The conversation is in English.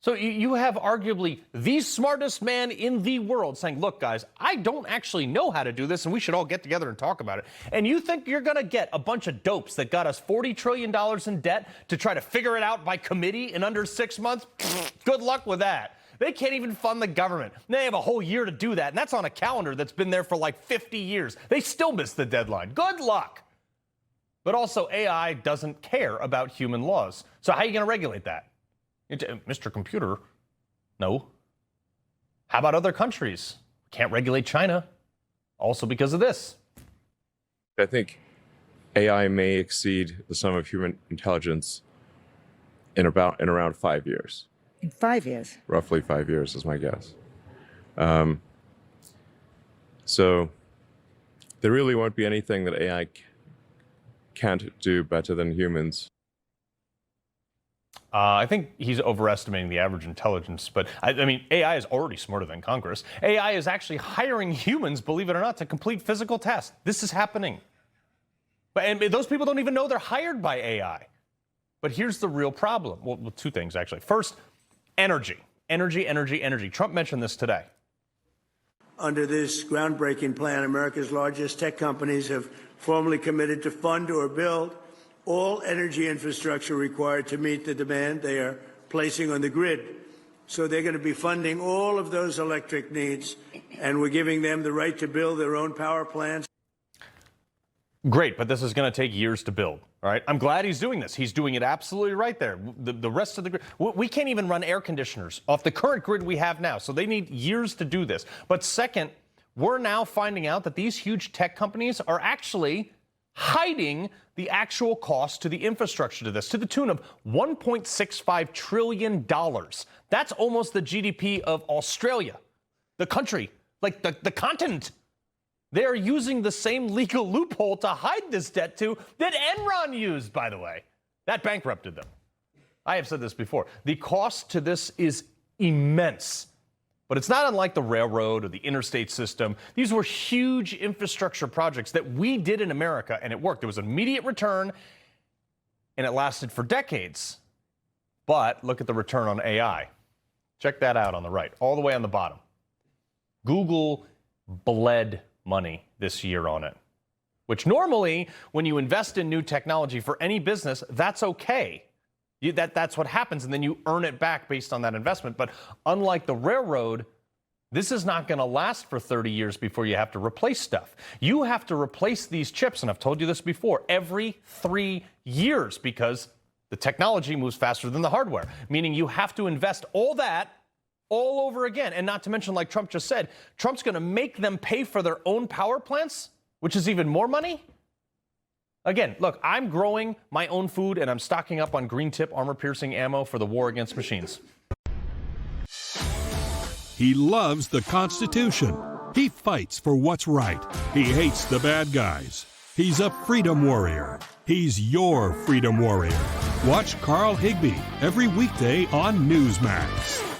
So you have arguably the smartest man in the world saying, look, guys, I don't actually know how to do this, and we should all get together and talk about it. And you think you're going to get a bunch of dopes that got us $40 trillion in debt to try to figure it out by committee in under 6 months? Good luck with that. They can't even fund the government. They have a whole year to do that, and that's on a calendar that's been there for like 50 years. They still missed the deadline. Good luck. But also, AI doesn't care about human laws. So how are you going to regulate that? Mr. Computer, no. How about other countries? Can't regulate China, also because of this. I think AI may exceed the sum of human intelligence in around 5 years. In 5 years? Roughly 5 years is my guess. So there really won't be anything that AI can't do better than humans. I think he's overestimating the average intelligence, but I mean, AI is already smarter than Congress. AI is actually hiring humans, believe it or not, to complete physical tasks. This is happening. And those people don't even know they're hired by AI. But here's the real problem. Well, two things, actually. First, energy. Energy. Trump mentioned this today. Under this groundbreaking plan, America's largest tech companies have formally committed to fund or build all energy infrastructure required to meet the demand they are placing on the grid. So they're going to be funding all of those electric needs, and we're giving them the right to build their own power plants. Great, but this is going to take years to build. All right, I'm glad he's doing this. He's doing it absolutely right there. The rest of the grid, we can't even run air conditioners off the current grid we have now, so they need years to do this. But second, we're now finding out that these huge tech companies are actually hiding the actual cost to the infrastructure to this, to the tune of $1.65 trillion. That's almost the GDP of Australia, the country, like the continent. They are using the same legal loophole to hide this debt to that Enron used, by the way. That bankrupted them. I have said this before. The cost to this is immense. But it's not unlike the railroad or the interstate system. These were huge infrastructure projects that we did in America, and it worked. There was immediate return, and it lasted for decades. But look at the return on AI. Check that out on the right, all the way on the bottom. Google bled money this year on it, which normally, when you invest in new technology for any business, that's okay. That's what happens, and then you earn it back based on that investment. But unlike the railroad, this is not going to last for 30 years before you have to replace stuff. You have to replace these chips, and I've told you this before, every 3 years because the technology moves faster than the hardware, meaning you have to invest all that all over again. And not to mention, like Trump just said, Trump's going to make them pay for their own power plants, which is even more money. Again, look, I'm growing my own food, and I'm stocking up on green tip armor-piercing ammo for the war against machines. He loves the Constitution. He fights for what's right. He hates the bad guys. He's a freedom warrior. He's your freedom warrior. Watch Carl Higbie every weekday on Newsmax.